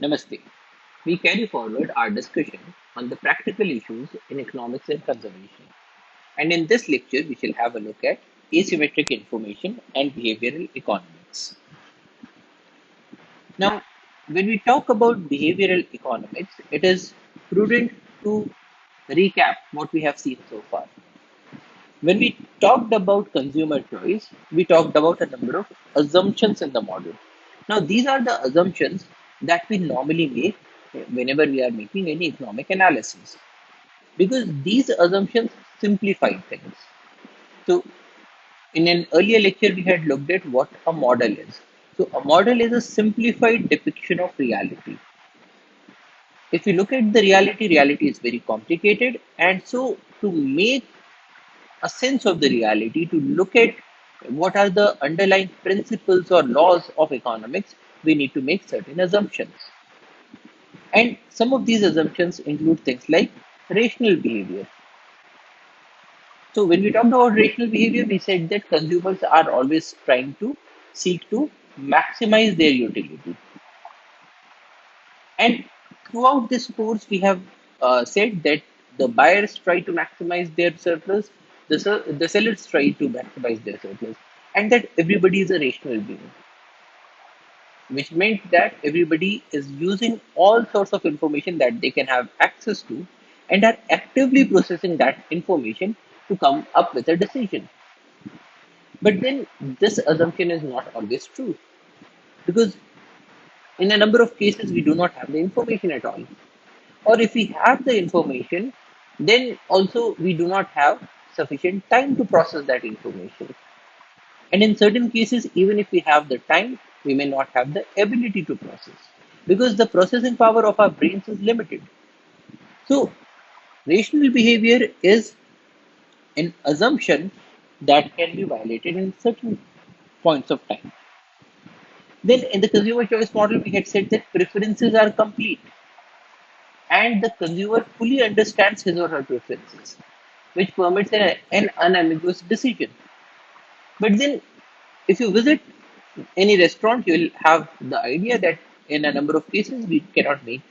Namaste. We carry forward our discussion on the practical issues in economics and conservation. And in this lecture, we shall have a look at asymmetric information and behavioral economics. Now, when we talk about behavioral economics, it is prudent to recap what we have seen so far. When we talked about consumer choice, we talked about a number of assumptions in the model. Now, these are the assumptions that we normally make whenever we are making any economic analysis, because these assumptions simplify things. So, in an earlier lecture, we had looked at what a model is. So, a model is a simplified depiction of reality. If you look at the reality is very complicated, and so to make a sense of the reality, to look at what are the underlying principles or laws of economics, we need to make certain assumptions. And some of these assumptions include things like rational behavior. So when we talked about rational behavior, we said that consumers are always trying to seek to maximize their utility. And throughout this course, we have said that the buyers try to maximize their surplus, the sellers try to maximize their surplus, and that everybody is a rational being, which meant that everybody is using all sorts of information that they can have access to and are actively processing that information to come up with a decision. But then this assumption is not always true, because in a number of cases we do not have the information at all. Or if we have the information, then also we do not have sufficient time to process that information. And in certain cases, even if we have the time, we may not have the ability to process, because the processing power of our brains is limited. So, rational behavior is an assumption that can be violated in certain points of time. Then, in the consumer choice model, we had said that preferences are complete and the consumer fully understands his or her preferences, which permits an unambiguous decision. But then, if you visit any restaurant, you will have the idea that in a number of cases we cannot make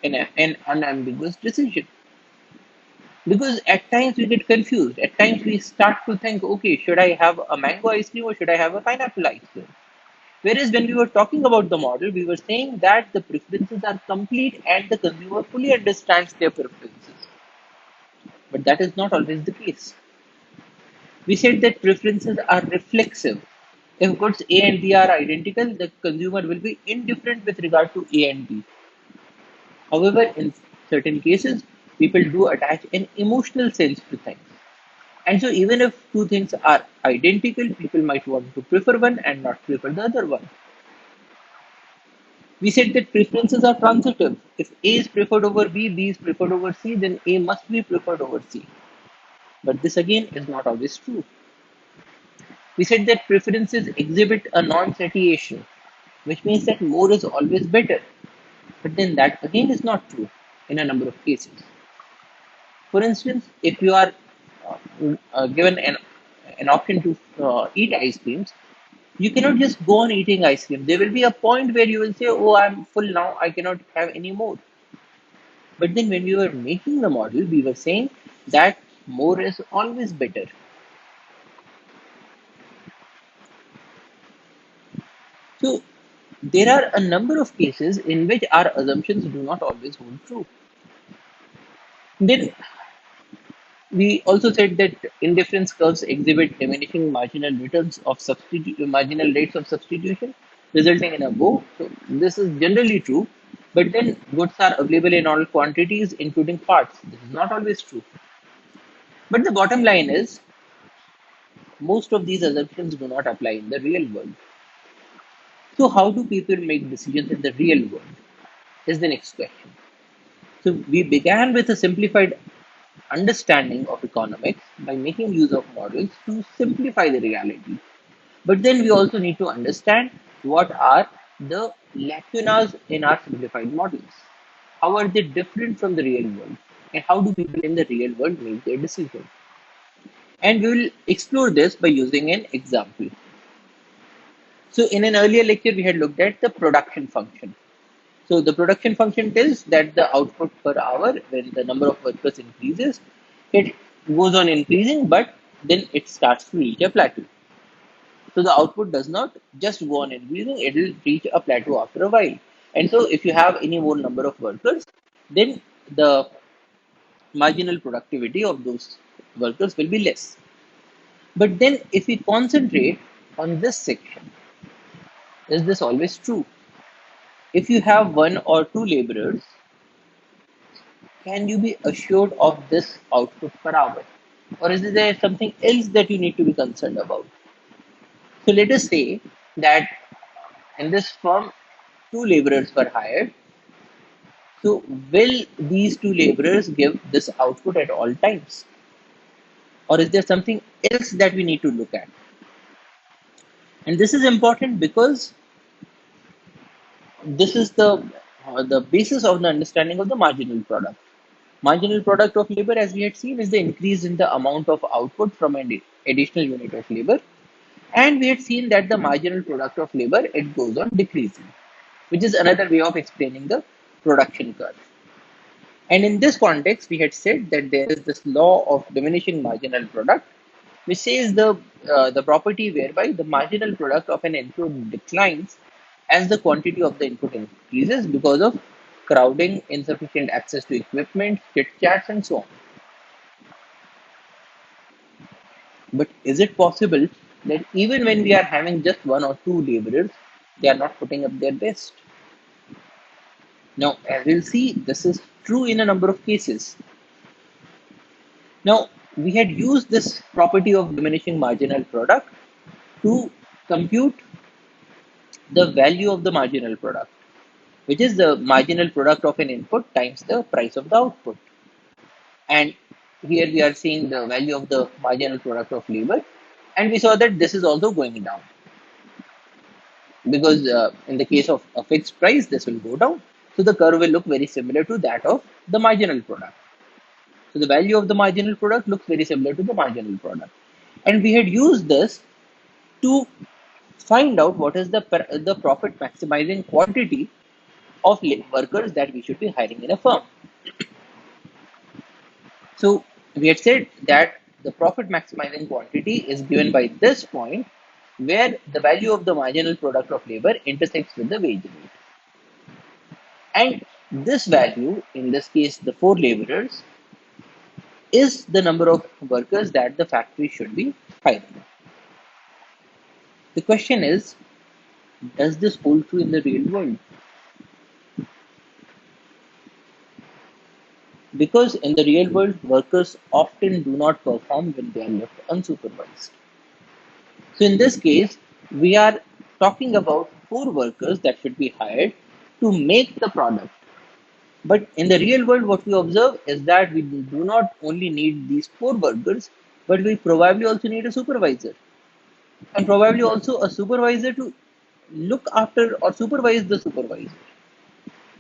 an unambiguous decision, because at times we get confused. At times we start to think, okay, should I have a mango ice cream or should I have a pineapple ice cream? Whereas when we were talking about the model, we were saying that the preferences are complete and the consumer fully understands their preferences. But that is not always the case. We said that preferences are reflexive. If goods A and B are identical, the consumer will be indifferent with regard to A and B. However, in certain cases, people do attach an emotional sense to things. And so, even if two things are identical, people might want to prefer one and not prefer the other one. We said that preferences are transitive. If A is preferred over B, B is preferred over C, then A must be preferred over C. But this again is not always true. We said that preferences exhibit a non-satiation, which means that more is always better. But then that again is not true in a number of cases. For instance, if you are given an option to eat ice creams, you cannot just go on eating ice cream. There will be a point where you will say, oh, I'm full now, I cannot have any more. But then when we were making the model, we were saying that more is always better. So there are a number of cases in which our assumptions do not always hold true. Then we also said that indifference curves exhibit diminishing marginal rates of substitution, resulting in a bow. So this is generally true, but then goods are available in all quantities, including parts. This is not always true. But the bottom line is, most of these assumptions do not apply in the real world. So how do people make decisions in the real world? Is the next question. So we began with a simplified understanding of economics by making use of models to simplify the reality. But then we also need to understand what are the lacunas in our simplified models. How are they different from the real world? And how do people in the real world make their decisions? And we will explore this by using an example. So in an earlier lecture, we had looked at the production function. So the production function tells that the output per hour, when the number of workers increases, it goes on increasing, but then it starts to reach a plateau. So the output does not just go on increasing, it will reach a plateau after a while. And so if you have any more number of workers, then the marginal productivity of those workers will be less. But then if we concentrate on this section, is this always true? If you have one or two laborers, can you be assured of this output per hour? Or is there something else that you need to be concerned about? So let us say that in this firm, two laborers were hired. So will these two laborers give this output at all times? Or is there something else that we need to look at? And this is important because this is the basis of the understanding of the marginal product. Marginal product of labor, as we had seen, is the increase in the amount of output from an additional unit of labor. And we had seen that the marginal product of labor, it goes on decreasing, which is another way of explaining the production curve. And in this context, we had said that there is this law of diminishing marginal product, which says the property whereby the marginal product of an input declines as the quantity of the input increases because of crowding, insufficient access to equipment, chit chats, and so on. But is it possible that even when we are having just one or two laborers, they are not putting up their best? Now, as we'll see, this is true in a number of cases. Now, we had used this property of diminishing marginal product to compute the value of the marginal product, which is the marginal product of an input times the price of the output. And here we are seeing the value of the marginal product of labor, and we saw that this is also going down because in the case of a fixed price, this will go down. So the curve will look very similar to that of the marginal product. So the value of the marginal product looks very similar to the marginal product. And we had used this to find out what is the profit maximizing quantity of workers that we should be hiring in a firm. So we had said that the profit maximizing quantity is given by this point where the value of the marginal product of labor intersects with the wage rate. And this value, in this case, the four laborers, is the number of workers that the factory should be hiring. The question is, does this hold true in the real world? Because in the real world, workers often do not perform when they are left unsupervised. So in this case, we are talking about four workers that should be hired to make the product. But in the real world, what we observe is that we do not only need these four workers, but we probably also need a supervisor. And probably also a supervisor to look after or supervise the supervisor.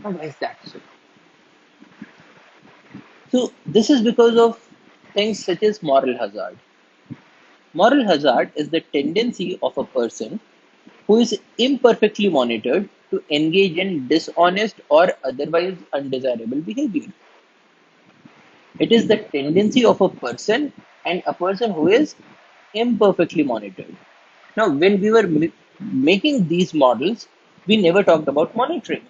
Now, why is that so? So this is because of things such as moral hazard. Moral hazard is the tendency of a person who is imperfectly monitored to engage in dishonest or otherwise undesirable behavior. It is the tendency of a person and a person who is imperfectly monitored. Now, when we were making these models, we never talked about monitoring.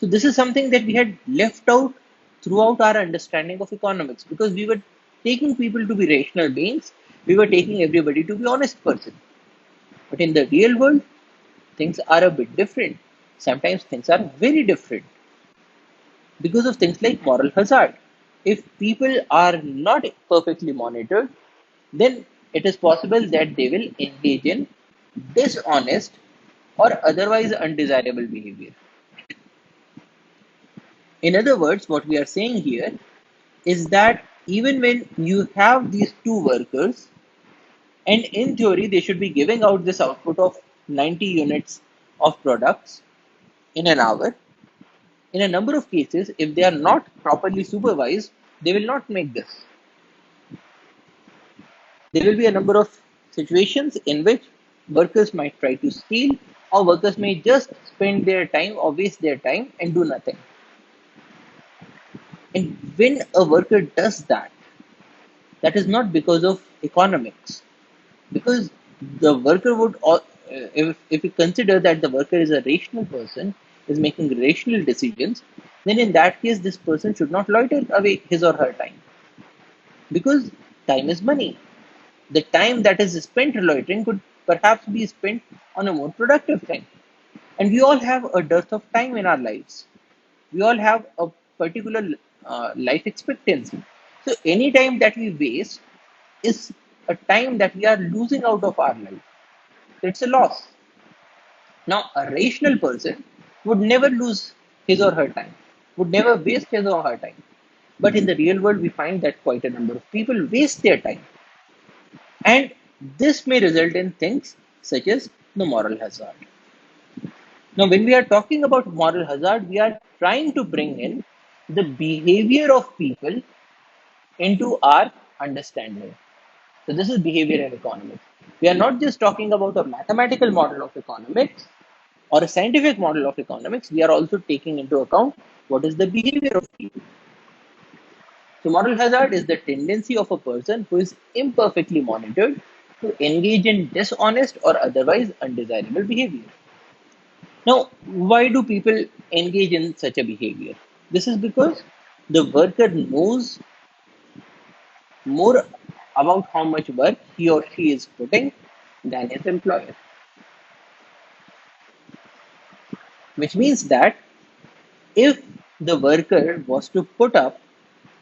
So this is something that we had left out throughout our understanding of economics because we were taking people to be rational beings. We were taking everybody to be honest person. But in the real world, things are a bit different. Sometimes things are very different because of things like moral hazard. If people are not perfectly monitored, then it is possible that they will engage in dishonest or otherwise undesirable behavior. In other words, what we are saying here is that even when you have these two workers, and in theory, they should be giving out this output of 90 units of products in an hour. In a number of cases, if they are not properly supervised, they will not make this. There will be a number of situations in which workers might try to steal or workers may just spend their time or waste their time and do nothing. And when a worker does that, that is not because of economics, because the worker would, if we consider that the worker is a rational person, is making rational decisions, then in that case, this person should not loiter away his or her time, because time is money. The time that is spent loitering could perhaps be spent on a more productive thing. And we all have a dearth of time in our lives. We all have a particular life expectancy. So any time that we waste is a time that we are losing out of our life. It's a loss. Now, a rational person would never lose his or her time, would never waste his or her time. But in the real world, we find that quite a number of people waste their time. And this may result in things such as the moral hazard. Now, when we are talking about moral hazard, we are trying to bring in the behavior of people into our understanding. So, this is behavior in economics. We are not just talking about a mathematical model of economics or a scientific model of economics, we are also taking into account what is the behavior of people. So, moral hazard is the tendency of a person who is imperfectly monitored to engage in dishonest or otherwise undesirable behavior. Now, why do people engage in such a behavior? This is because the worker knows more about how much work he or she is putting than his employer, which means that if the worker was to put up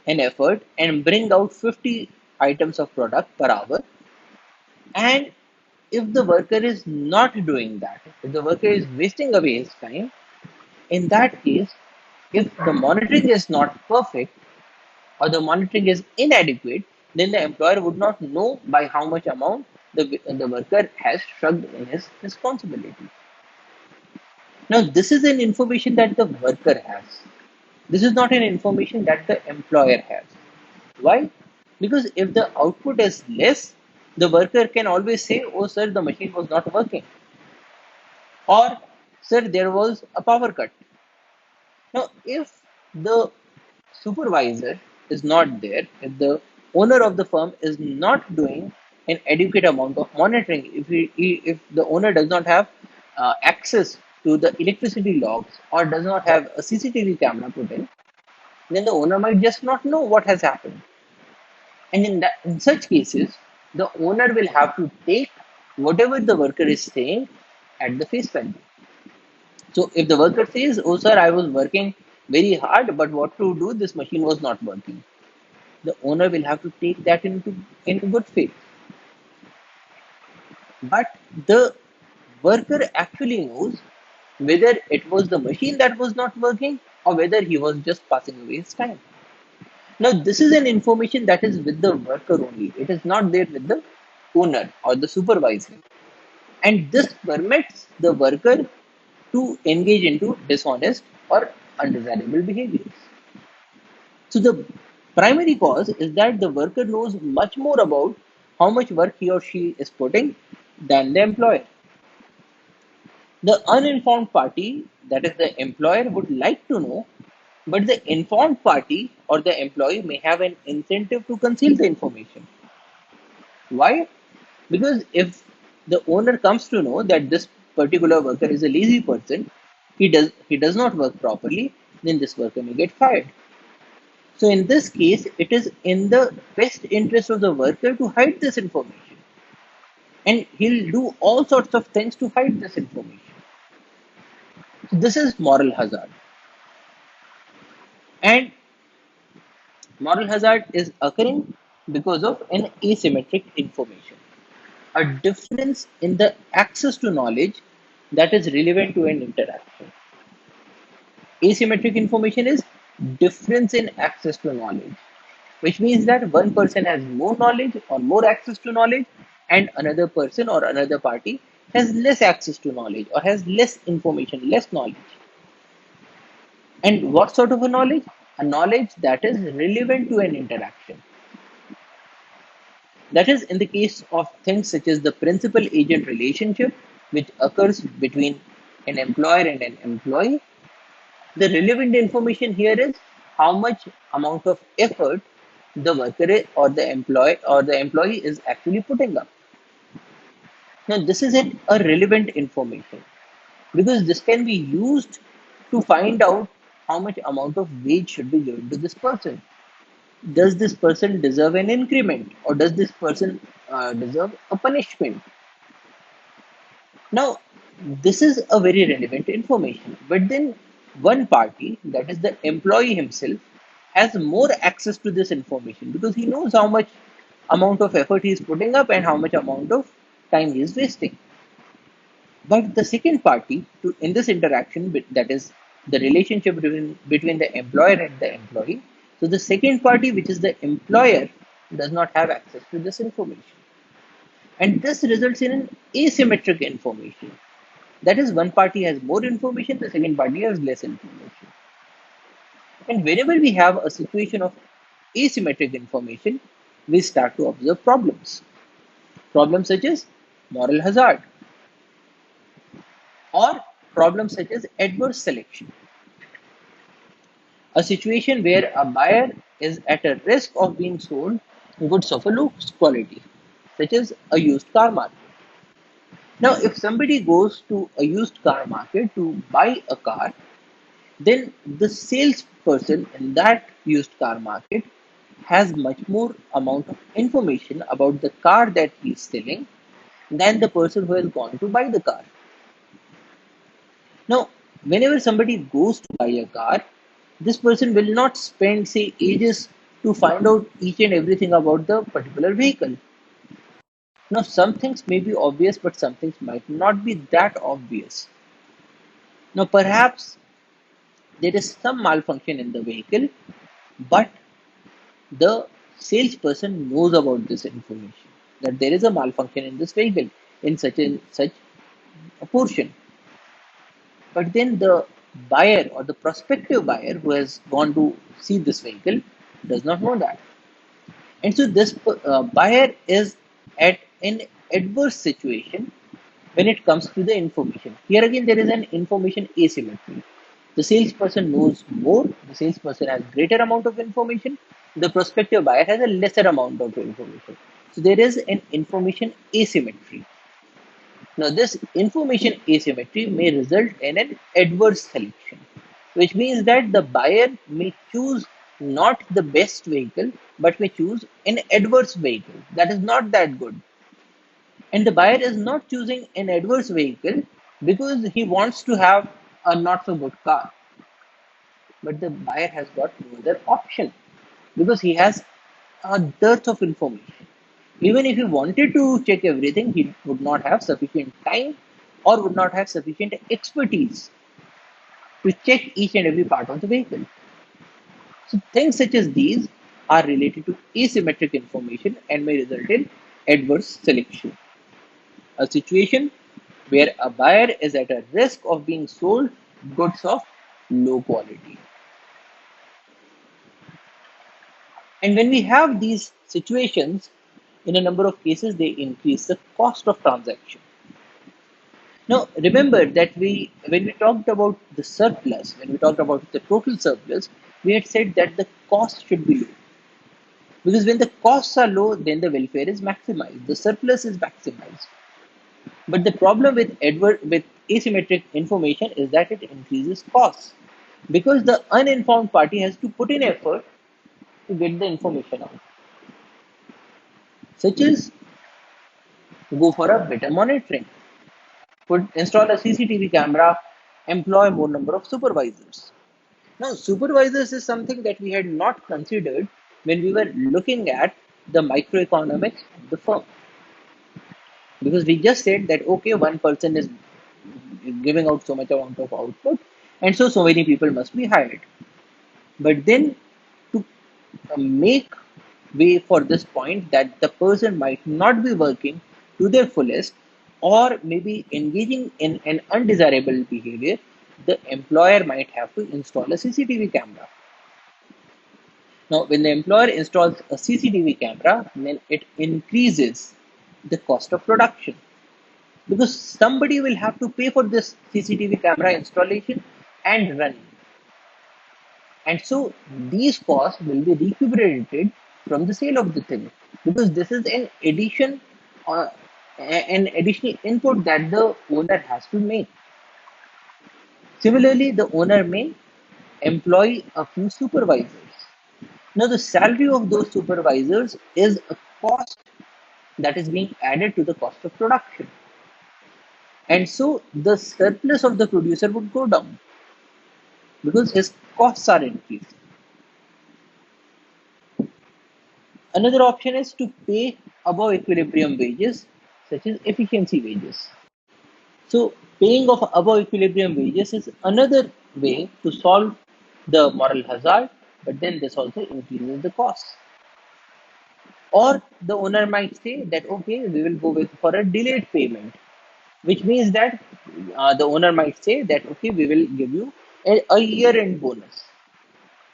an effort and bring out 50 items of product per hour, and if the worker is not doing that, if the worker is wasting away his time, in that case, if the monitoring is not perfect or the monitoring is inadequate, then the employer would not know by how much amount the worker has shrugged in his responsibility. Now, this is an information that the worker has. This is not an information that the employer has. Why? Because if the output is less, the worker can always say, oh, sir, the machine was not working. Or, sir, there was a power cut. Now, if the supervisor is not there, if the owner of the firm is not doing an adequate amount of monitoring, if the owner does not have access to the electricity logs or does not have a CCTV camera put in, then the owner might just not know what has happened. And in such cases, the owner will have to take whatever the worker is saying at the face value. So if the worker says, oh sir, I was working very hard, but what to do, this machine was not working, the owner will have to take that in good faith. But the worker actually knows whether it was the machine that was not working or whether he was just passing away his time. Now, this is an information that is with the worker only. It is not there with the owner or the supervisor. And this permits the worker to engage into dishonest or undesirable behaviors. So, the primary cause is that the worker knows much more about how much work he or she is putting than the employer. The uninformed party, that is the employer, would like to know, but the informed party or the employee may have an incentive to conceal the information. Why? Because if the owner comes to know that this particular worker is a lazy person, he does not work properly, then this worker may get fired. So in this case, it is in the best interest of the worker to hide this information. And he'll do all sorts of things to hide this information. So this is moral hazard. And moral hazard is occurring because of an asymmetric information, a difference in the access to knowledge that is relevant to an interaction. Asymmetric information is difference in access to knowledge, which means that one person has more knowledge or more access to knowledge, and another person or another party has less access to knowledge or has less information, less knowledge. And what sort of a knowledge? A knowledge that is relevant to an interaction. That is in the case of things such as the principal agent relationship which occurs between an employer and an employee, the relevant information here is how much amount of effort the worker or the employee is actually putting up. Now, this is a relevant information because this can be used to find out how much amount of wage should be given to this person. Does this person deserve an increment, or does this person deserve a punishment? Now, this is a very relevant information, but then one party, that is the employee himself, has more access to this information because he knows how much amount of effort he is putting up and how much amount of time he is wasting. But the second party in this interaction, that is the relationship between the employer and the employee, so the second party, which is the employer, does not have access to this information. And this results in an asymmetric information. That is, one party has more information, the second party has less information. And whenever we have a situation of asymmetric information, we start to observe problems. Problems such as moral hazard, or problems such as adverse selection. A situation where a buyer is at a risk of being sold goods of a low quality, such as a used car market. Now, if somebody goes to a used car market to buy a car, then the salesperson in that used car market has much more amount of information about the car that he is selling than the person who has gone to buy the car. Now, whenever somebody goes to buy a car, this person will not spend, say, ages to find out each and everything about the particular vehicle. Now, some things may be obvious, but some things might not be that obvious. Now, perhaps there is some malfunction in the vehicle, but the salesperson knows about this information, that there is a malfunction in this vehicle in such a portion. But then the buyer or the prospective buyer who has gone to see this vehicle does not know that. And so this buyer is at an adverse situation when it comes to the information. Here again, there is an information asymmetry. The salesperson knows more, the salesperson has greater amount of information, the prospective buyer has a lesser amount of information. So there is an information asymmetry. Now, this information asymmetry may result in an adverse selection, which means that the buyer may choose not the best vehicle, but may choose an adverse vehicle that is not that good. And the buyer is not choosing an adverse vehicle because he wants to have a not so good car, but the buyer has got no other option because he has a dearth of information. Even if he wanted to check everything, he would not have sufficient time or would not have sufficient expertise to check each and every part of the vehicle. So things such as these are related to asymmetric information and may result in adverse selection. A situation where a buyer is at a risk of being sold goods of low quality. And when we have these situations, in a number of cases, they increase the cost of transaction. Now, remember that when we talked about the surplus, when we talked about the total surplus, we had said that the cost should be low. Because when the costs are low, then the welfare is maximized, the surplus is maximized. But the problem with asymmetric information is that it increases costs because the uninformed party has to put in effort to get the information out, such as go for a better monitoring, install a CCTV camera, employ more number of supervisors. Now, supervisors is something that we had not considered when we were looking at the microeconomics of the firm. Because we just said that, okay, one person is giving out so much amount of output, and so many people must be hired. But then to make way for this point that the person might not be working to their fullest or maybe engaging in an undesirable behavior, the employer might have to install a CCTV camera. Now, when the employer installs a CCTV camera, then it increases the cost of production. because somebody will have to pay for this CCTV camera installation and running. And so these costs will be recuperated from the sale of the thing, because this is uh, an additional input that the owner has to make. Similarly, the owner may employ a few supervisors. Now, the salary of those supervisors is a cost that is being added to the cost of production. And so the surplus of the producer would go down because his costs are increased. Another option is to pay above equilibrium wages, such as efficiency wages. So, paying of above equilibrium wages is another way to solve the moral hazard, but then this also increases the costs. Or the owner might say that, okay, we will go with for a delayed payment, which means that the owner might say that, okay, we will give you a year-end bonus.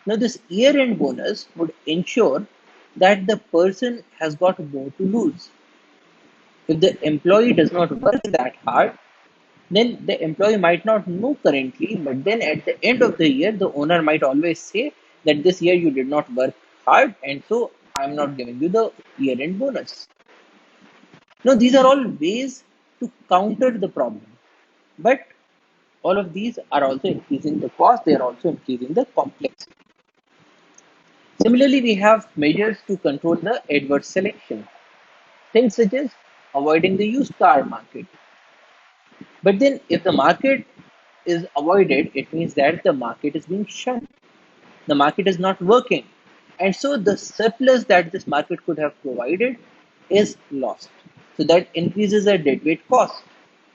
Now, this year-end bonus would ensure that the person has got more to lose. If the employee does not work that hard, then the employee might not know currently, but then at the end of the year, the owner might always say that this year you did not work hard, and so I'm not giving you the year-end bonus. Now, these are all ways to counter the problem, but all of these are also increasing the cost, they are also increasing the complexity. Similarly, we have measures to control the adverse selection. Things such as avoiding the used car market. But then, if the market is avoided, it means that the market is being shunned. The market is not working. And so, the surplus that this market could have provided is lost. So, that increases the deadweight cost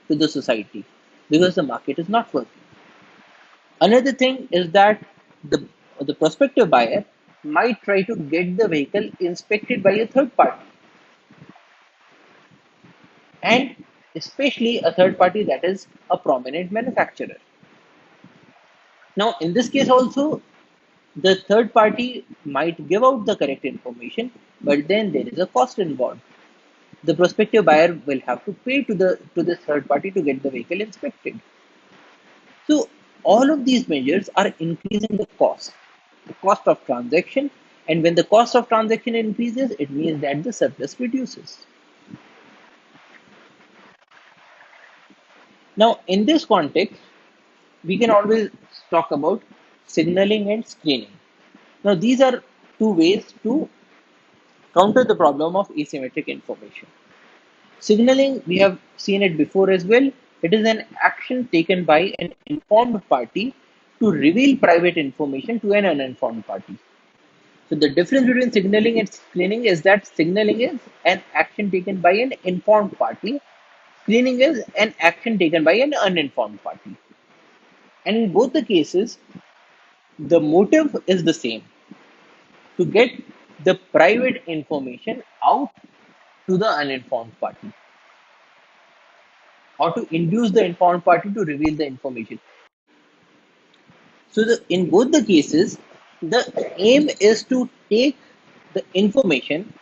to the society because the market is not working. Another thing is that the prospective buyer might try to get the vehicle inspected by a third party, and especially a third party that is a prominent manufacturer. Now, in this case, also, the third party might give out the correct information, but then there is a cost involved. The prospective buyer will have to pay to this third party to get the vehicle inspected. So, all of these measures are increasing the cost of transaction, and when the cost of transaction increases, it means that the surplus reduces. Now, in this context, we can always talk about signaling and screening. Now, these are two ways to counter the problem of asymmetric information. Signaling, we have seen it before as well. It is an action taken by an informed party to reveal private information to an uninformed party. So, the difference between signaling and screening is that signaling is an action taken by an informed party, screening is an action taken by an uninformed party. And in both the cases, the motive is the same, to get the private information out to the uninformed party, or to induce the informed party to reveal the information. So, in both the cases, the aim is to take the information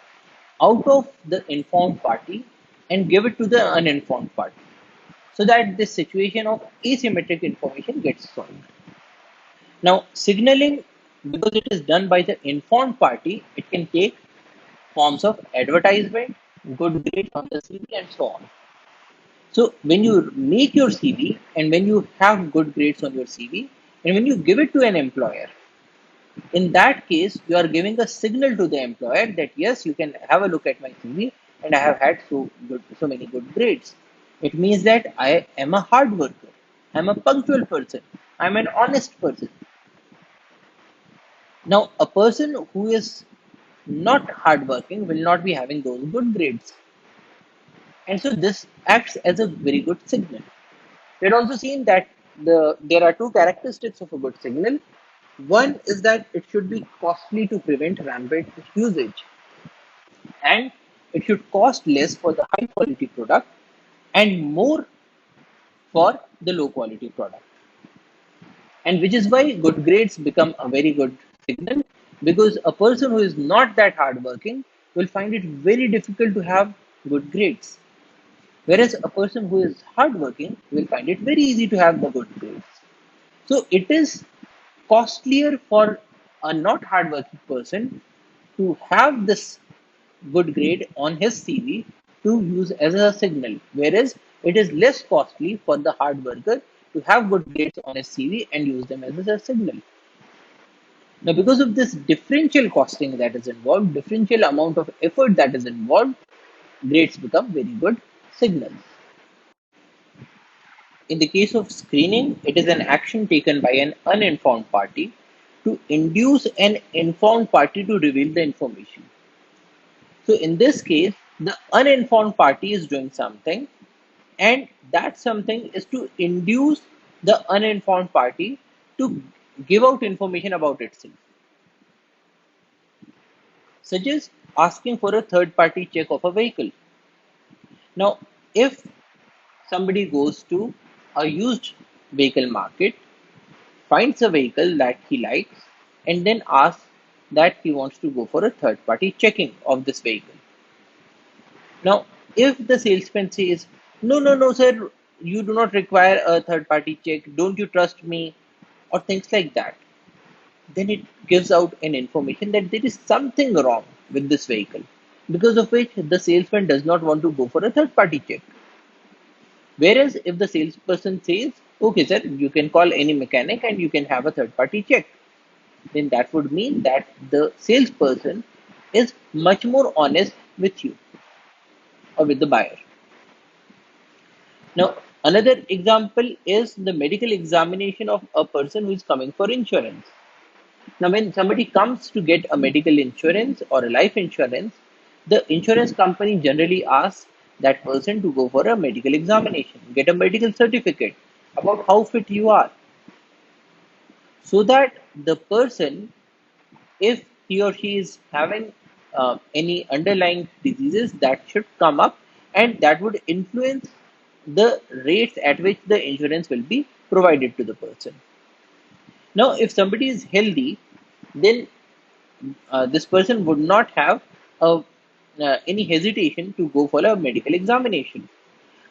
out of the informed party and give it to the uninformed party, so that this situation of asymmetric information gets solved. Now, signaling, because it is done by the informed party, it can take forms of advertisement, good grades on the CV, and so on. So, when you make your CV and when you have good grades on your CV, and when you give it to an employer, in that case, you are giving a signal to the employer that yes, you can have a look at my CV, and I have had so many good grades. It means that I am a hard worker, I'm a punctual person, I'm an honest person. Now, a person who is not hardworking will not be having those good grades. And so this acts as a very good signal. We had also seen that there are two characteristics of a good signal. One is that it should be costly to prevent rampant usage, and it should cost less for the high quality product and more for the low quality product. And which is why good grades become a very good signal, because a person who is not that hardworking will find it very difficult to have good grades. Whereas a person who is hardworking will find it very easy to have the good grades. So it is costlier for a not hardworking person to have this good grade on his CV to use as a signal, whereas it is less costly for the hard worker to have good grades on his CV and use them as a signal. Now, because of this differential costing that is involved, differential amount of effort that is involved, grades become very good signals. In the case of screening, it is an action taken by an uninformed party to induce an informed party to reveal the information. So in this case, the uninformed party is doing something, and that something is to induce the uninformed party to give out information about itself, such as asking for a third party check of a vehicle. Now, if somebody goes to a used vehicle market, finds a vehicle that he likes, and then asks that he wants to go for a third party checking of this vehicle. Now, if the salesman says, no, no, no, sir, you do not require a third party check, don't you trust me, or things like that, then it gives out an information that there is something wrong with this vehicle, because of which the salesman does not want to go for a third party check. Whereas if the salesperson says, okay, sir, you can call any mechanic and you can have a third party check, then that would mean that the salesperson is much more honest with you or with the buyer. Now, another example is the medical examination of a person who is coming for insurance. Now, when somebody comes to get a medical insurance or a life insurance, the insurance company generally asks that person to go for a medical examination, get a medical certificate about how fit you are, so that the person, if he or she is having any underlying diseases, that should come up, and that would influence the rates at which the insurance will be provided to the person. Now, if somebody is healthy, then this person would not have any hesitation to go for a medical examination.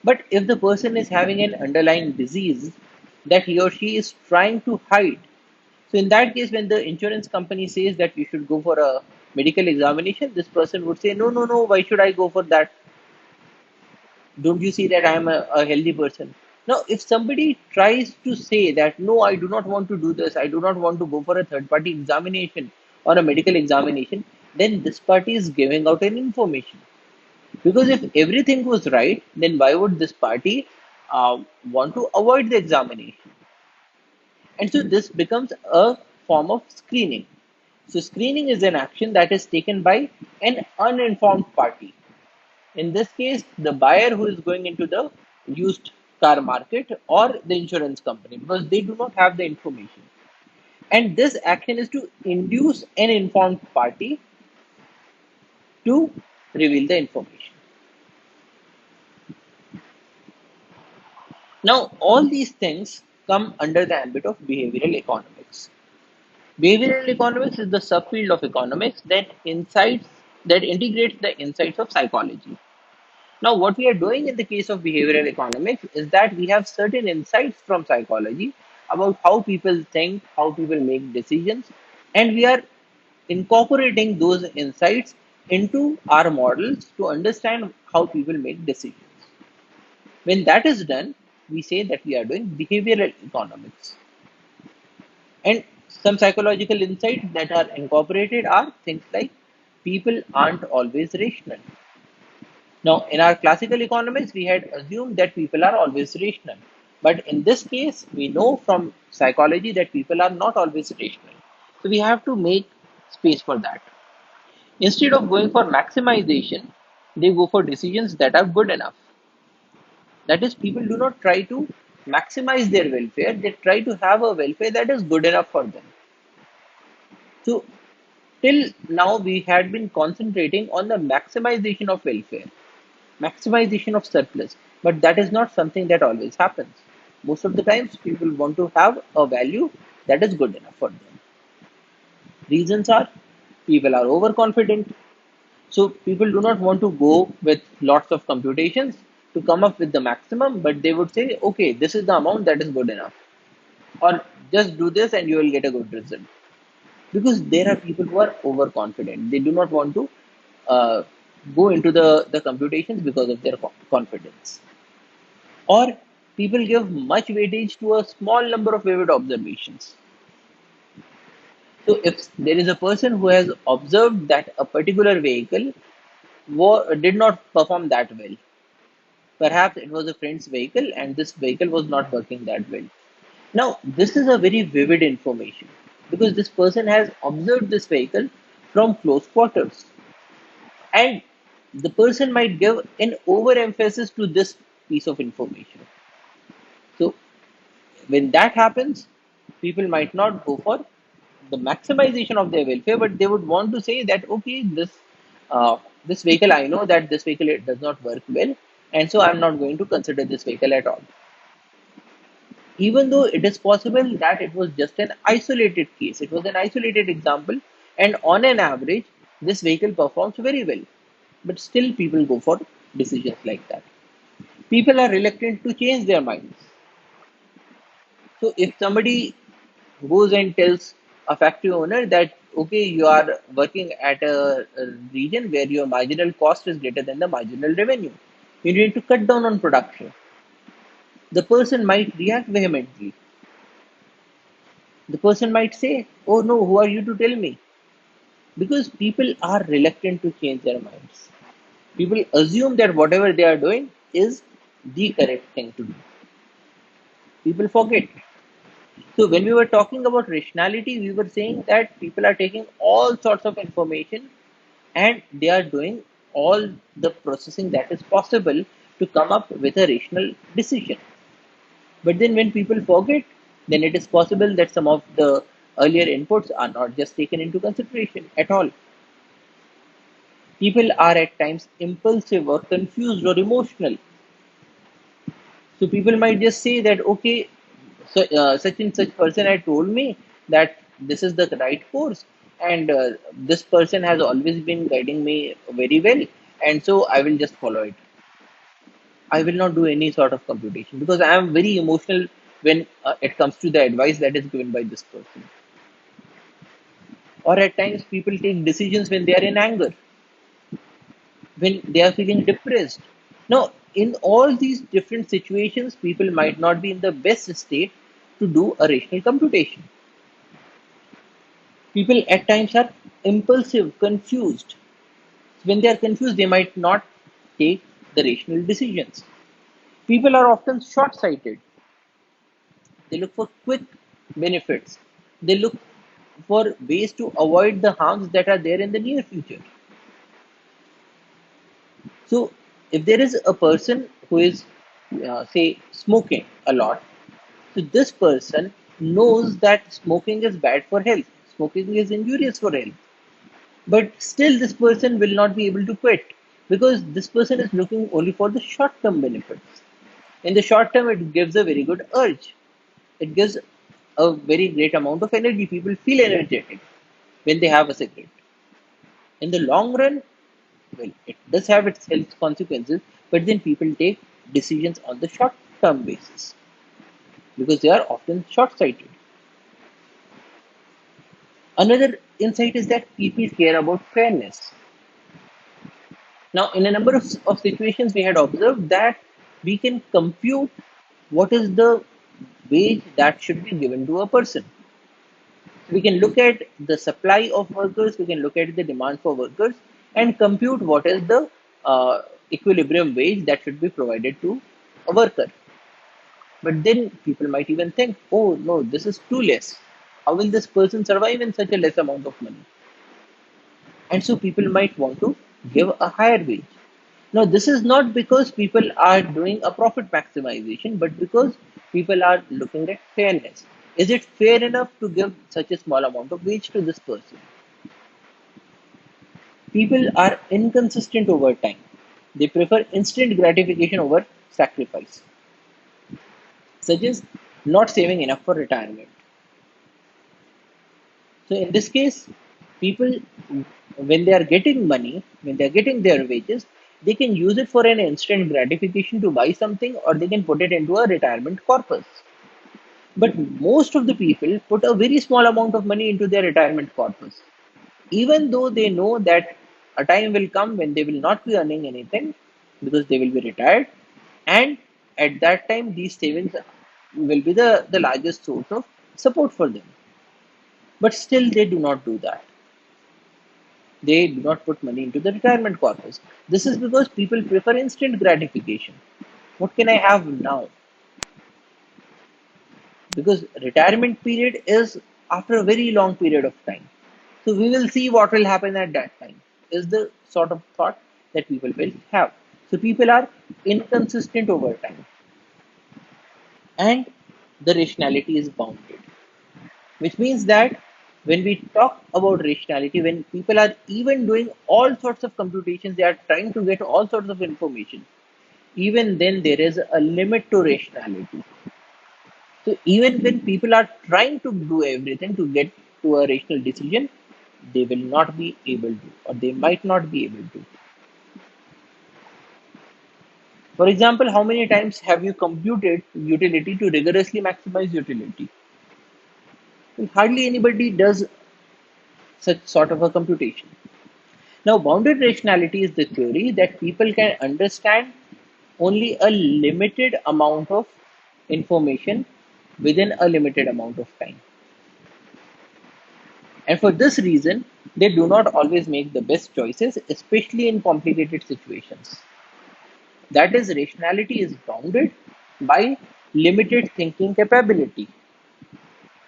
But if the person is having an underlying disease that he or she is trying to hide, so in that case, when the insurance company says that you should go for a medical examination, this person would say, no, no, no, why should I go for that? Don't you see that I am a healthy person? Now, if somebody tries to say that, no, I do not want to do this, I do not want to go for a third party examination or a medical examination, then this party is giving out an information. Because if everything was right, then why would this party want to avoid the examination? And so this becomes a form of screening. So screening is an action that is taken by an uninformed party. In this case, the buyer who is going into the used car market or the insurance company, because they do not have the information. And this action is to induce an informed party to reveal the information. Now, all these things come under the ambit of behavioral economics. Behavioral economics is the subfield of economics that integrates the insights of psychology. Now, what we are doing in the case of behavioral economics is that we have certain insights from psychology about how people think, how people make decisions, and we are incorporating those insights into our models to understand how people make decisions. When that is done, we say that we are doing behavioral economics. And some psychological insights that are incorporated are things like people aren't always rational. Now, in our classical economics, we had assumed that people are always rational. But in this case, we know from psychology that people are not always rational. So we have to make space for that. Instead of going for maximization, they go for decisions that are good enough. That is, people do not try to maximize their welfare, they try to have a welfare that is good enough for them. So, till now, we had been concentrating on the maximization of welfare, maximization of surplus, but that is not something that always happens. Most of the times, people want to have a value that is good enough for them. Reasons are people are overconfident, so people do not want to go with lots of computations. to come up with the maximum, but they would say, okay, this is the amount that is good enough, or just do this and you will get a good result. Because there are people who are overconfident. They do not want to uh, go into the computations because of their confidence. Or people give much weightage to a small number of vivid observations. So if there is a person who has observed that a particular vehicle did not perform that well, perhaps it was a friend's vehicle and this vehicle was not working that well. Now, this is a very vivid information because this person has observed this vehicle from close quarters. And the person might give an overemphasis to this piece of information. So, when that happens, people might not go for the maximization of their welfare, but they would want to say that, okay, this vehicle, I know that this vehicle it does not work well, and so I'm not going to consider this vehicle at all. Even though it is possible that it was just an isolated case, it was an isolated example, and on an average, this vehicle performs very well. But still, people go for decisions like that. People are reluctant to change their minds. So, if somebody goes and tells a factory owner that, okay, you are working at a region where your marginal cost is greater than the marginal revenue, you need to cut down on production. The person might react vehemently. The person might say, oh no, who are you to tell me? Because people are reluctant to change their minds. People assume that whatever they are doing is the correct thing to do. People forget. So, when we were talking about rationality, we were saying that people are taking all sorts of information and they are doing all the processing that is possible to come up with a rational decision. But then when people forget, then it is possible that some of the earlier inputs are not just taken into consideration at all. People are at times impulsive or confused or emotional. So people might just say that, okay, so such and such person had told me that this is the right course, and this person has always been guiding me very well, and so I will just follow it. I will not do any sort of computation because I am very emotional when it comes to the advice that is given by this person. Or at times, people take decisions when they are in anger, when they are feeling depressed. Now, in all these different situations, people might not be in the best state to do a rational computation. People at times are impulsive, confused. When they are confused, they might not take the rational decisions. People are often short sighted. They look for quick benefits. They look for ways to avoid the harms that are there in the near future. So, if there is a person who is, say, smoking a lot, so this person knows that smoking is bad for health, smoking is injurious for health, but still this person will not be able to quit because this person is looking only for the short term benefits. In the short term, it gives a very good urge, it gives a very great amount of energy. People feel energetic when they have a cigarette. In the long run, well, it does have its health consequences, but then people take decisions on the short term basis because they are often short sighted. Another insight is that people care about fairness. Now, in a number of situations, we had observed that we can compute what is the wage that should be given to a person. We can look at the supply of workers, we can look at the demand for workers, and compute what is the equilibrium wage that should be provided to a worker. But then people might even think, oh no, this is too less. How will this person survive in such a less amount of money? And so people might want to give a higher wage. Now, this is not because people are doing a profit maximization, but because people are looking at fairness. Is it fair enough to give such a small amount of wage to this person? People are inconsistent over time. They prefer instant gratification over sacrifice, such as not saving enough for retirement. So, in this case, people, when they are getting money, when they are getting their wages, They can use it for an instant gratification to buy something, or they can put it into a retirement corpus. But most of the people put a very small amount of money into their retirement corpus, even though they know that a time will come when they will not be earning anything because they will be retired, and at that time these savings will be the largest source of support for them. But still they do not do that. They do not put money into the retirement corpus. This is because people prefer instant gratification. What can I have now? Because retirement period is after a very long period of time. So we will see what will happen at that time, is the sort of thought that people will have. So people are inconsistent over time, and the rationality is bounded, which means that when we talk about rationality, when people are even doing all sorts of computations, they are trying to get all sorts of information, even then there is a limit to rationality. So even when people are trying to do everything to get to a rational decision, they will not be able to, or they might not be able to. For example, how many times have you computed utility to rigorously maximize utility? Well, hardly anybody does such sort of a computation. Now, bounded rationality is the theory that people can understand only a limited amount of information within a limited amount of time. And for this reason, they do not always make the best choices, especially in complicated situations. That is, rationality is bounded by limited thinking capability.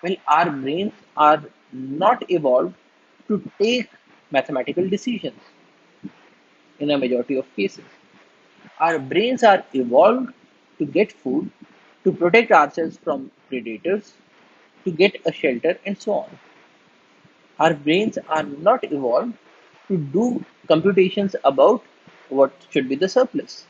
Well, our brains are not evolved to take mathematical decisions in a majority of cases. Our brains are evolved to get food, to protect ourselves from predators, to get a shelter, and so on. Our brains are not evolved to do computations about what should be the surplus.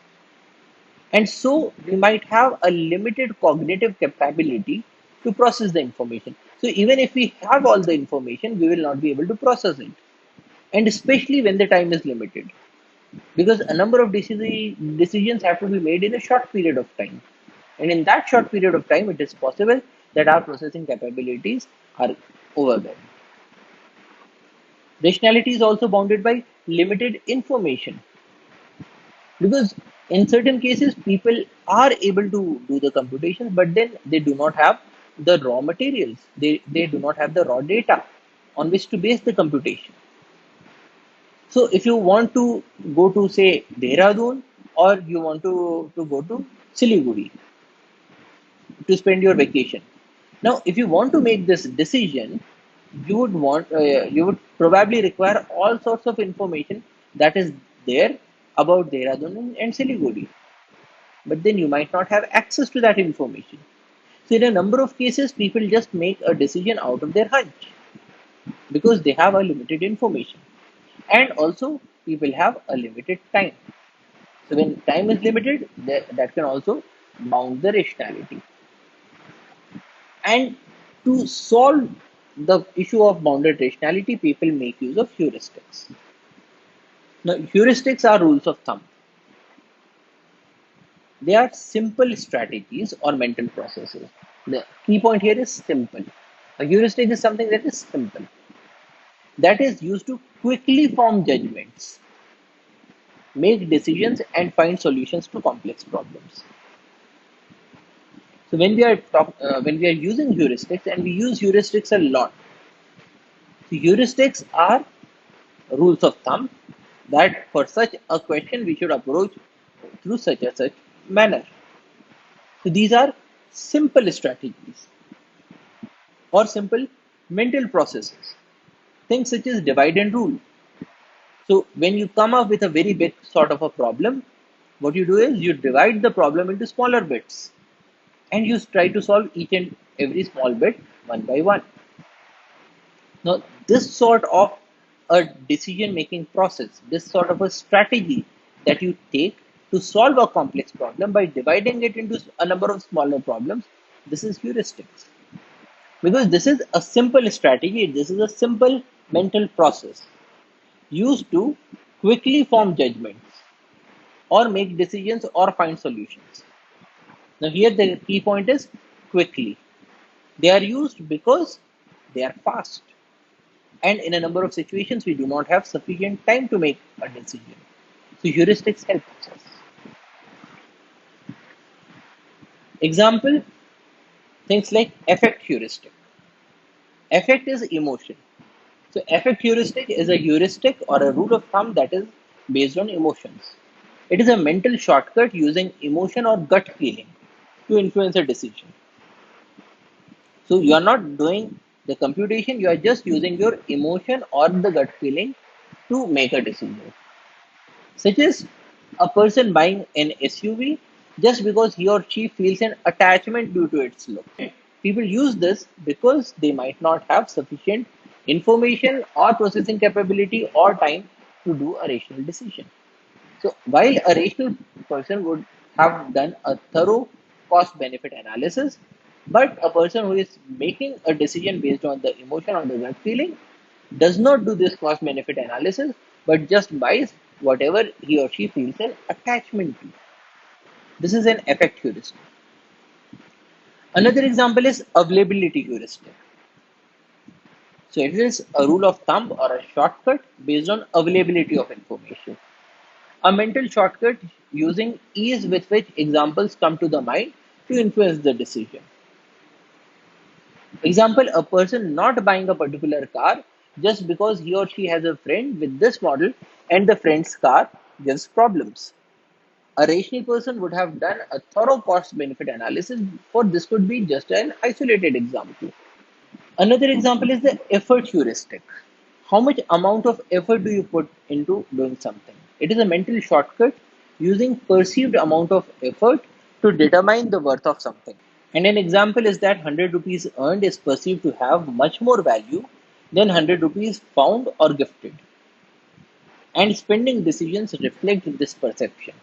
And so we might have a limited cognitive capability to process the information. So even if we have all the information, we will not be able to process it. And especially when the time is limited, because a number of decisions have to be made in a short period of time. And in that short period of time, it is possible that our processing capabilities are overwhelmed. Rationality is also bounded by limited information, because in certain cases people are able to do the computations, but then they do not have the raw materials, they do not have the raw data on which to base the computation. So if you want to go to, say, Dehradun, or you want to go to Siliguri to spend your vacation, now if you want to make this decision, you would probably require all sorts of information that is there about Dehradun and Siliguri, but then you might not have access to that information. So in a number of cases, people just make a decision out of their hunch because they have a limited information. And also, people have a limited time. So when time is limited, that can also bound the rationality. And to solve the issue of bounded rationality, people make use of heuristics. Now, heuristics are rules of thumb. They are simple strategies or mental processes. The key point here is simple. A heuristic is something that is simple, that is used to quickly form judgments, make decisions, and find solutions to complex problems. So when we are using heuristics, and we use heuristics a lot, so heuristics are rules of thumb that for such a question we should approach through such and such manner. So these are simple strategies or simple mental processes, things such as divide and rule. So when you come up with a very big sort of a problem, what you do is you divide the problem into smaller bits, and you try to solve each and every small bit one by one. Now, this sort of a decision making process, this sort of a strategy that you take to solve a complex problem by dividing it into a number of smaller problems, this is heuristics. Because this is a simple strategy, this is a simple mental process used to quickly form judgments, or make decisions or find solutions. Now, here the key point is quickly. They are used because they are fast. And in a number of situations, we do not have sufficient time to make a decision. So, heuristics help us. Example, things like affect heuristic. Affect is emotion. So, affect heuristic is a heuristic or a rule of thumb that is based on emotions. It is a mental shortcut using emotion or gut feeling to influence a decision. So you are not doing the computation, you are just using your emotion or the gut feeling to make a decision. Such as a person buying an SUV just because he or she feels an attachment due to its look. People use this because they might not have sufficient information or processing capability or time to do a rational decision. So while a rational person would have done a thorough cost benefit analysis, but a person who is making a decision based on the emotion or the gut feeling does not do this cost benefit analysis, but just buys whatever he or she feels an attachment to. This is an effect heuristic. Another example is availability heuristic. So it is a rule of thumb or a shortcut based on availability of information. A mental shortcut using ease with which examples come to the mind to influence the decision. Example, a person not buying a particular car just because he or she has a friend with this model and the friend's car gives problems. A rational person would have done a thorough cost benefit analysis, for this could be just an isolated example. Another example is the effort heuristic. How much amount of effort do you put into doing something? It is a mental shortcut using perceived amount of effort to determine the worth of something. And an example is that 100 rupees earned is perceived to have much more value than 100 rupees found or gifted. And spending decisions reflect this perception.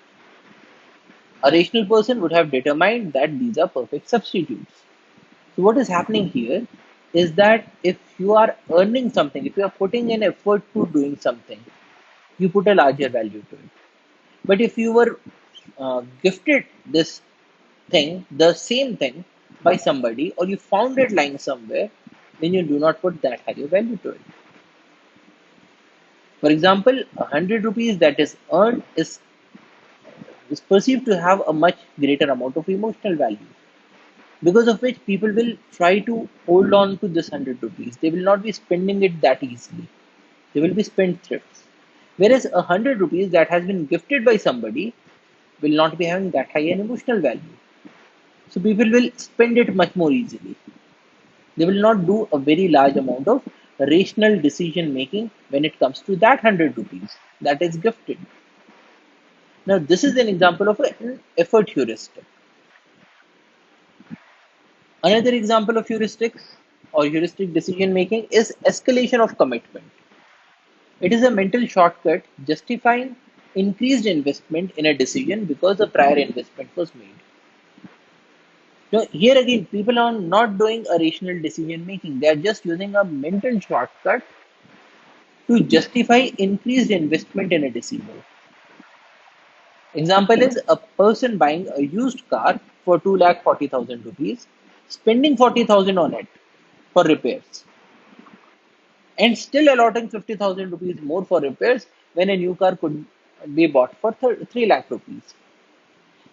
A rational person would have determined that these are perfect substitutes. So what is happening here is that if you are earning something, if you are putting an effort to doing something, you put a larger value to it. But if you were gifted this thing, the same thing by somebody, or you found it lying somewhere, then you do not put that higher value to it. For example, 100 rupees that is earned is perceived to have a much greater amount of emotional value, because of which people will try to hold on to this 100 rupees. They will not be spending it that easily. They will be spendthrifts. Whereas 100 rupees that has been gifted by somebody will not be having that high an emotional value. So people will spend it much more easily. They will not do a very large amount of rational decision making when it comes to that 100 rupees that is gifted. Now, this is an example of an effort heuristic. Another example of heuristics or heuristic decision making is escalation of commitment. It is a mental shortcut justifying increased investment in a decision because a prior investment was made. Now, here again, people are not doing a rational decision making. They are just using a mental shortcut to justify increased investment in a decision. Example is a person buying a used car for 2,40,000 rupees, spending 40,000 on it for repairs, and still allotting 50,000 rupees more for repairs when a new car could be bought for 3 lakh rupees.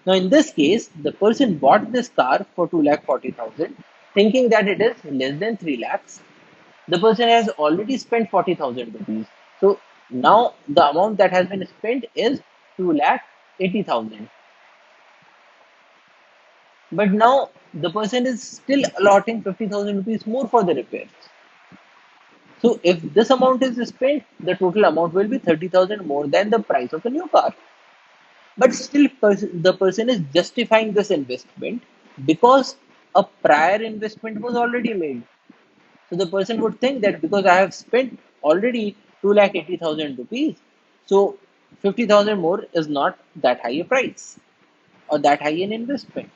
Now, in this case, the person bought this car for 2,40,000, thinking that it is less than 3 lakhs. The person has already spent 40,000 rupees. So now the amount that has been spent is 2,80,000. But now the person is still allotting 50,000 rupees more for the repairs. So if this amount is spent, the total amount will be 30,000 more than the price of a new car. But still, the person is justifying this investment because a prior investment was already made. So the person would think that because I have spent already 2,80,000 rupees, so 50,000 more is not that high a price or that high an investment.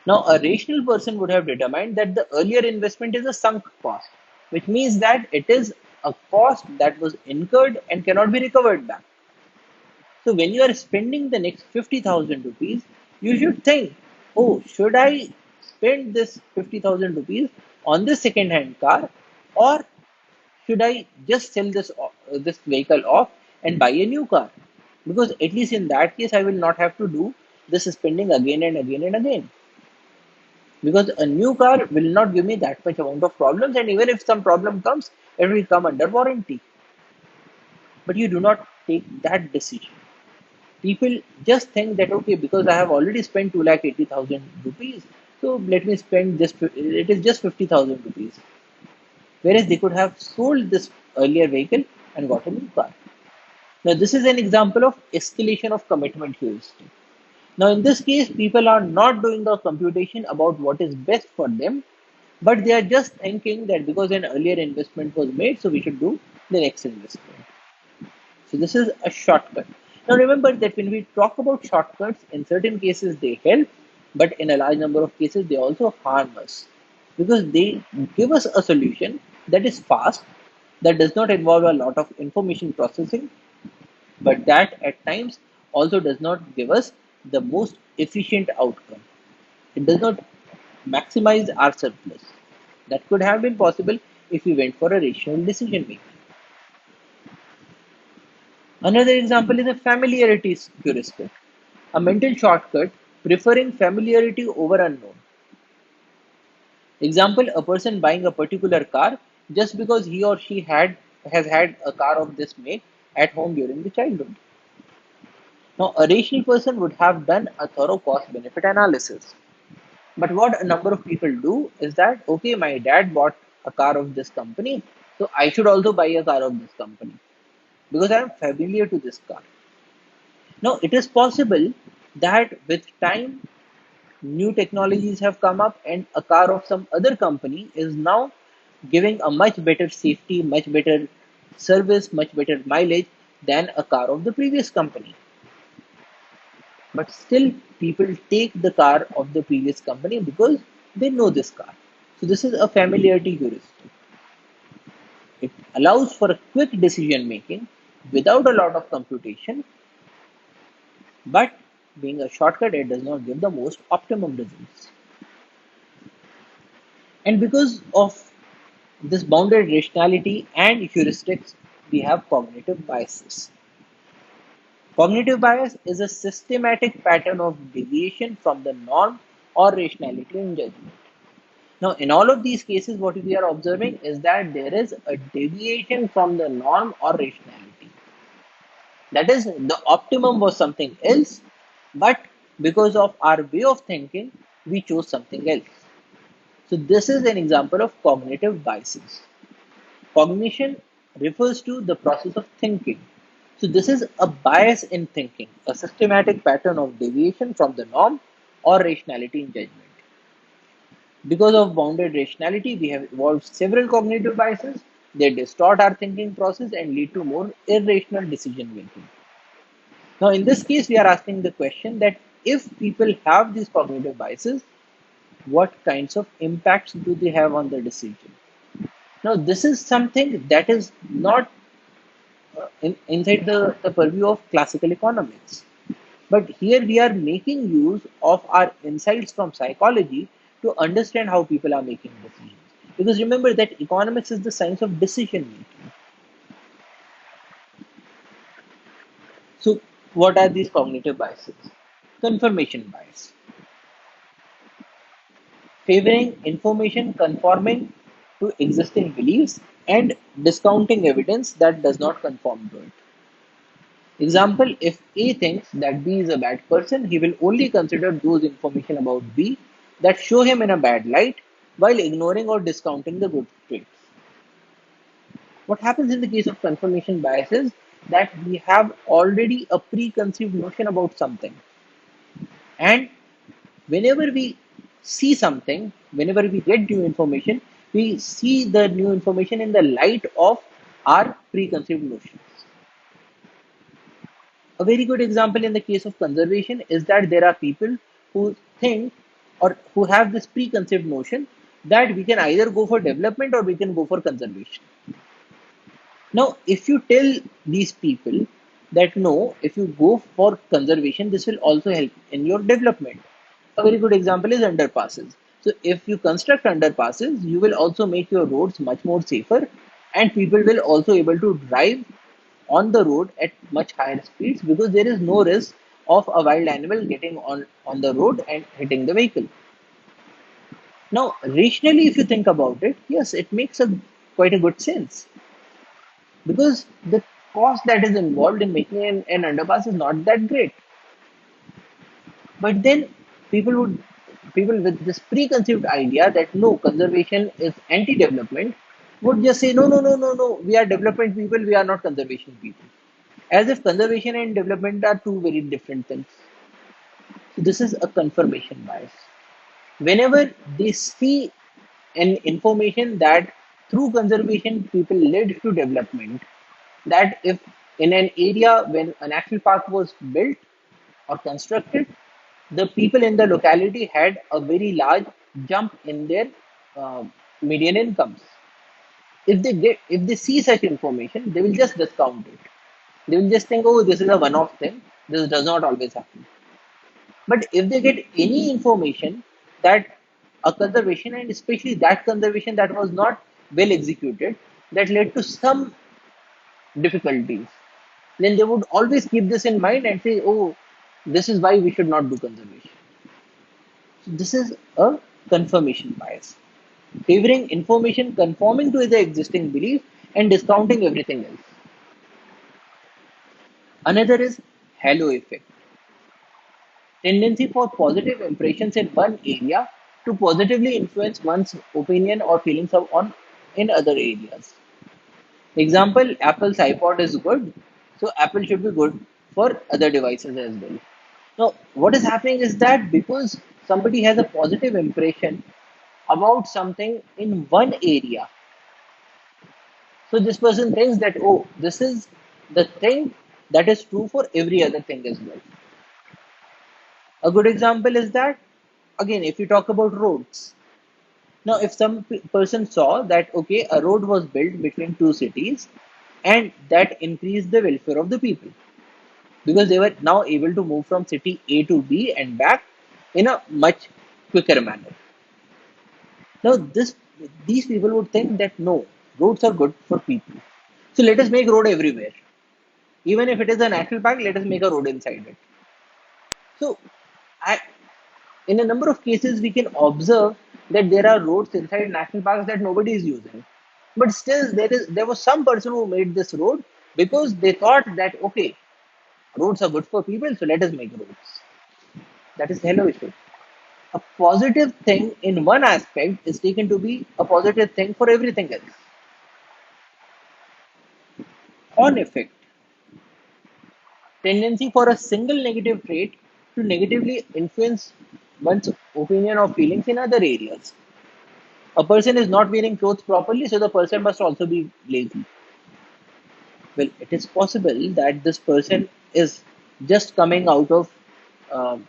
Now, a rational person would have determined that the earlier investment is a sunk cost, which means that it is a cost that was incurred and cannot be recovered back. So when you are spending the next 50,000 rupees, you should think, oh, should I spend this 50,000 rupees on this second-hand car, or should I just sell this vehicle off and buy a new car? Because at least in that case, I will not have to do this spending again and again and again. Because a new car will not give me that much amount of problems, and even if some problem comes, it will come under warranty. But you do not take that decision. People just think that okay, because I have already spent 2,80,000 rupees, so let me spend just it is just 50,000 rupees. Whereas they could have sold this earlier vehicle and got a new car. Now, this is an example of escalation of commitment heuristic. Now, in this case, people are not doing the computation about what is best for them, but they are just thinking that because an earlier investment was made, so we should do the next investment. So, this is a shortcut. Now, remember that when we talk about shortcuts, in certain cases they help, but in a large number of cases they also harm us because they give us a solution that is fast, that does not involve a lot of information processing, but that at times also does not give us the most efficient outcome. It does not maximize our surplus. That could have been possible if we went for a rational decision making. Another example is a familiarity heuristic, a mental shortcut preferring familiarity over unknown. Example, a person buying a particular car just because he or she has had a car of this make at home during the childhood. Now, a rational person would have done a thorough cost benefit analysis. But what a number of people do is that, okay, my dad bought a car of this company, so I should also buy a car of this company because I am familiar to this car. Now, it is possible that with time, new technologies have come up, and a car of some other company is now giving a much better safety, much better service, much better mileage than a car of the previous company. But still, people take the car of the previous company because they know this car. So, this is a familiarity heuristic. It allows for a quick decision making without a lot of computation, but being a shortcut, it does not give the most optimum results. And because of this bounded rationality and heuristics, we have cognitive biases. Cognitive bias is a systematic pattern of deviation from the norm or rationality in judgment. Now, in all of these cases, what we are observing is that there is a deviation from the norm or rationality. That is, the optimum was something else, but because of our way of thinking, we chose something else. So, this is an example of cognitive biases. Cognition refers to the process of thinking. So, this is a bias in thinking, a systematic pattern of deviation from the norm or rationality in judgment. Because of bounded rationality, we have evolved several cognitive biases. They distort our thinking process and lead to more irrational decision making. Now, in this case, we are asking the question that if people have these cognitive biases, what kinds of impacts do they have on the decision? Now, this is something that is not inside the purview of classical economics. But here we are making use of our insights from psychology to understand how people are making decisions. Because remember that economics is the science of decision making. So, what are these cognitive biases? Confirmation bias, favoring information conforming to existing beliefs and discounting evidence that does not conform to it. Example, if A thinks that B is a bad person, he will only consider those information about B that show him in a bad light while ignoring or discounting the good traits. What happens in the case of confirmation bias is that we have already a preconceived notion about something. And whenever we see something, whenever we get new information, we see the new information in the light of our preconceived notions. A very good example in the case of conservation is that there are people who think or who have this preconceived notion that we can either go for development or we can go for conservation. Now, if you tell these people that no, if you go for conservation, this will also help in your development. A very good example is underpasses. So if you construct underpasses, you will also make your roads much more safer, and people will also able to drive on the road at much higher speeds because there is no risk of a wild animal getting on the road and hitting the vehicle. Now, rationally, if you think about it, yes, it makes a quite a good sense because the cost that is involved in making an underpass is not that great. But then people with this preconceived idea that no, conservation is anti-development would just say no, we are development people, we are not conservation people, as if conservation and development are two very different things. So this is a confirmation bias. Whenever they see an information that through conservation people led to development, that if in an area when a national park was built or constructed, the people in the locality had a very large jump in their uh, median incomes. If they see such information, they will just discount it. They will just think, oh, this is a one-off thing. This does not always happen. But if they get any information that a conservation, and especially that conservation that was not well executed, that led to some difficulties, then they would always keep this in mind and say, oh, this is why we should not do conservation. So this is a confirmation bias, favoring information conforming to the existing belief and discounting everything else. Another is halo effect, tendency for positive impressions in one area to positively influence one's opinion or feelings on in other areas. Example, Apple's iPod is good, so Apple should be good for other devices as well. Now, what is happening is that because somebody has a positive impression about something in one area, so this person thinks that, oh, this is the thing that is true for every other thing as well. A good example is that, again, if you talk about roads, now if some person saw that, okay, a road was built between two cities and that increased the welfare of the people because they were now able to move from city A to B and back in a much quicker manner. Now, these people would think that no, roads are good for people. So let us make road everywhere. Even if it is a national park, let us make a road inside it. So, I, in a number of cases, we can observe that there are roads inside national parks that nobody is using. But still, there was some person who made this road because they thought that okay, roads are good for people, so let us make roads. That is hello issue. A positive thing in one aspect is taken to be a positive thing for everything else. On effect, tendency for a single negative trait to negatively influence one's opinion or feelings in other areas. A person is not wearing clothes properly, so the person must also be lazy. Well, it is possible that this person is just coming out of um,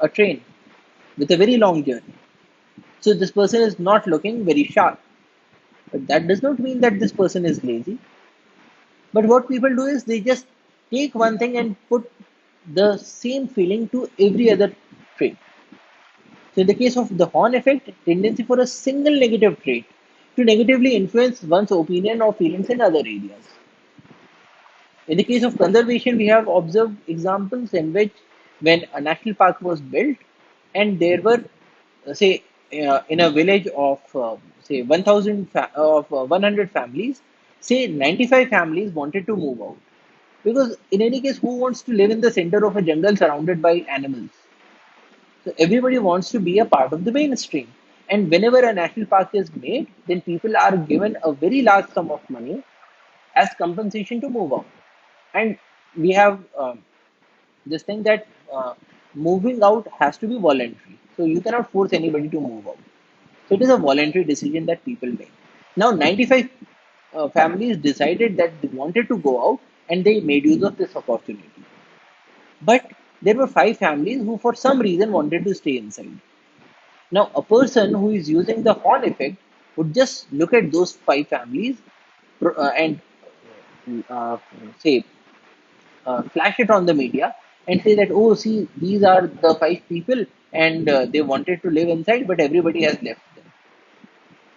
a train with a very long journey. So this person is not looking very sharp. But that does not mean that this person is lazy. But what people do is they just take one thing and put the same feeling to every other trait. So in the case of the horn effect, tendency for a single negative trait to negatively influence one's opinion or feelings in other areas. In the case of conservation, we have observed examples in which when a national park was built and there were, say, in a village of, say, 1000 of 100 families, say 95 families wanted to move out. Because in any case, who wants to live in the center of a jungle surrounded by animals? So everybody wants to be a part of the mainstream. And whenever a national park is made, then people are given a very large sum of money as compensation to move out. And we have this thing that moving out has to be voluntary. So you cannot force anybody to move out. So it is a voluntary decision that people make. Now 95 families decided that they wanted to go out and they made use of this opportunity. But there were five families who for some reason wanted to stay inside. Now a person who is using the horn effect would just look at those five families and say flash it on the media and say that, oh, see, these are the five people and they wanted to live inside, but everybody has left them.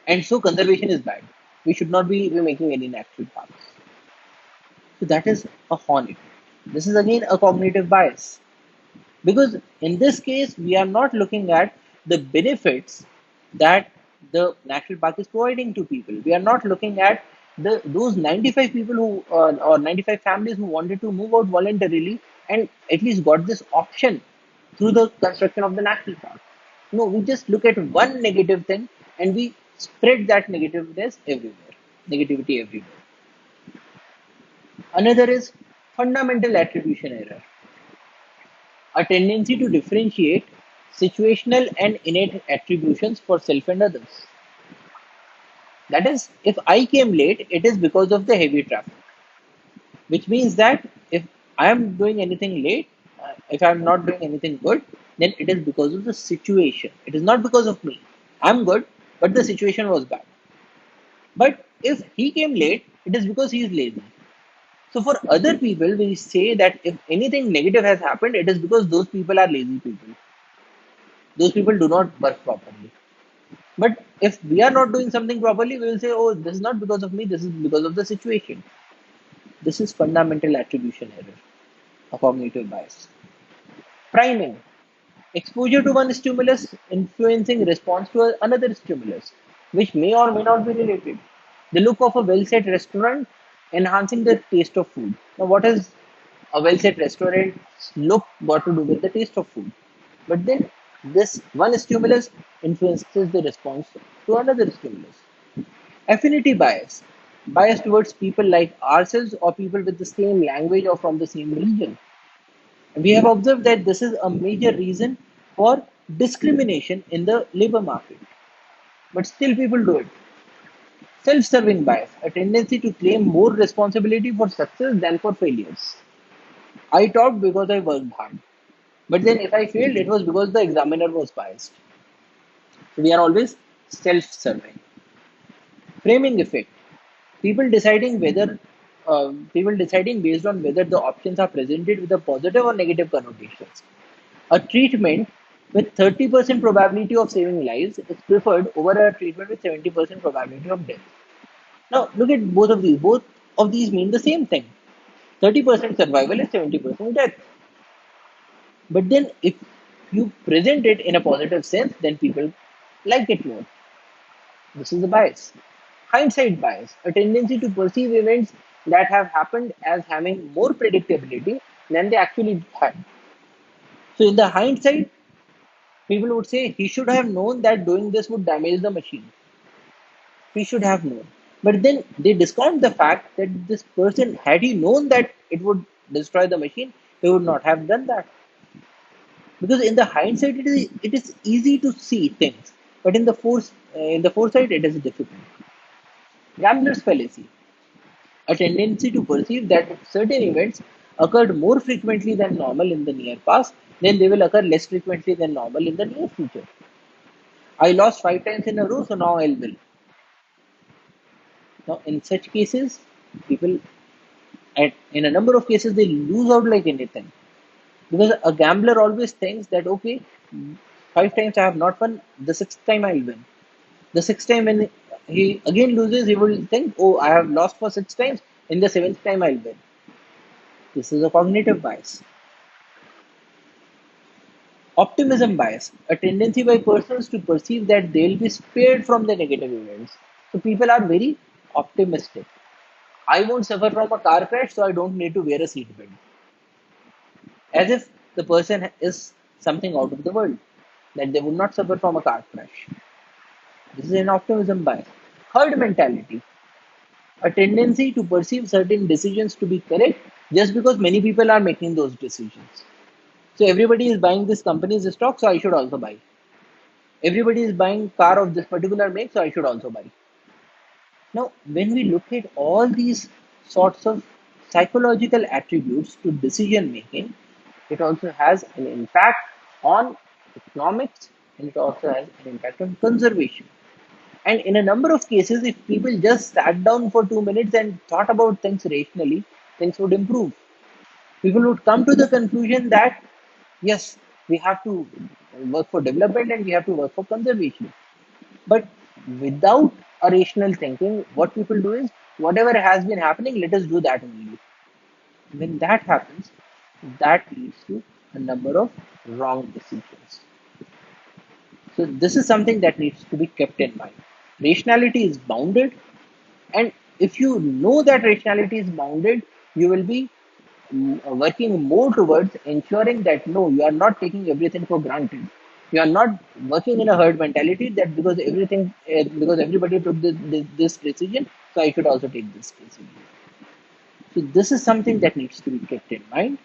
And so conservation is bad. We should not be making any natural parks. So that is a hornet. This is again a cognitive bias. Because in this case, we are not looking at the benefits that the national park is providing to people. We are not looking at those 95 people who or 95 families who wanted to move out voluntarily and at least got this option through the construction of the national park. No, we just look at one negative thing and we spread that negativity everywhere. Another is fundamental attribution error, a tendency to differentiate situational and innate attributions for self and others. That is, if I came late, it is because of the heavy traffic, which means that if I am doing anything late, if I am not doing anything good, then it is because of the situation. It is not because of me. I'm good, but the situation was bad. But if he came late, it is because he is lazy. So for other people, we say that if anything negative has happened, it is because those people are lazy people. Those people do not work properly. But if we are not doing something properly, we will say, oh, this is not because of me, this is because of the situation. This is fundamental attribution error, a cognitive bias. Priming, exposure to one stimulus influencing response to another stimulus, which may or may not be related. The look of a well set restaurant enhancing the taste of food. Now, what is a well set restaurant's look got to do with the taste of food? But then this one stimulus influences the response to another stimulus. Affinity bias, bias towards people like ourselves or people with the same language or from the same region. We have observed that this is a major reason for discrimination in the labor market. But still, people do it. Self serving bias, a tendency to claim more responsibility for success than for failures. I topped because I worked hard. But then, if I failed, it was because the examiner was biased. So we are always self serving. Framing effect, people deciding people deciding based on whether the options are presented with a positive or negative connotations. A treatment with 30% probability of saving lives is preferred over a treatment with 70% probability of death. Now, look at both of these. Both of these mean the same thing. 30% survival is 70% death. But then, if you present it in a positive sense, then people like it more. This is a bias. Hindsight bias, a tendency to perceive events that have happened as having more predictability than they actually had. So, in the hindsight, people would say he should have known that doing this would damage the machine. He should have known. But then they discount the fact that this person, had he known that it would destroy the machine, he would not have done that. Because in the hindsight, it is easy to see things, but in the foresight, it is difficult. Gambler's fallacy, a tendency to perceive that if certain events occurred more frequently than normal in the near past, then they will occur less frequently than normal in the near future. I lost 5 times in a row, so now I'll win. Now, in such cases, people, in a number of cases, they lose out like anything. Because a gambler always thinks that, okay, 5 times I have not won, the sixth time I'll win. The sixth time when he again loses, he will think, oh, I have lost for 6 times, in the seventh time I'll win. This is a cognitive bias. Optimism bias, a tendency by persons to perceive that they will be spared from the negative events. So people are very optimistic. I won't suffer from a car crash, so I don't need to wear a seatbelt. As if the person is something out of the world, that they would not suffer from a car crash. This is an optimism bias. Herd mentality, a tendency to perceive certain decisions to be correct just because many people are making those decisions. So everybody is buying this company's stock, so I should also buy. Everybody is buying car of this particular make, so I should also buy. Now, when we look at all these sorts of psychological attributes to decision making, it also has an impact on economics and it also has an impact on conservation. And in a number of cases, if people just sat down for 2 minutes and thought about things rationally, things would improve. People would come to the conclusion that yes, we have to work for development and we have to work for conservation. But without a rational thinking, what people do is whatever has been happening, let us do that only. When that happens, that leads to a number of wrong decisions. So this is something that needs to be kept in mind. Rationality is bounded, and if you know that rationality is bounded, you will be working more towards ensuring that no, you are not taking everything for granted. You are not working in a herd mentality that because everybody took this decision, so I should also take this decision. So this is something that needs to be kept in mind.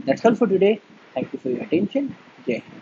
That's all for today. Thank you for your attention. Jai Hind.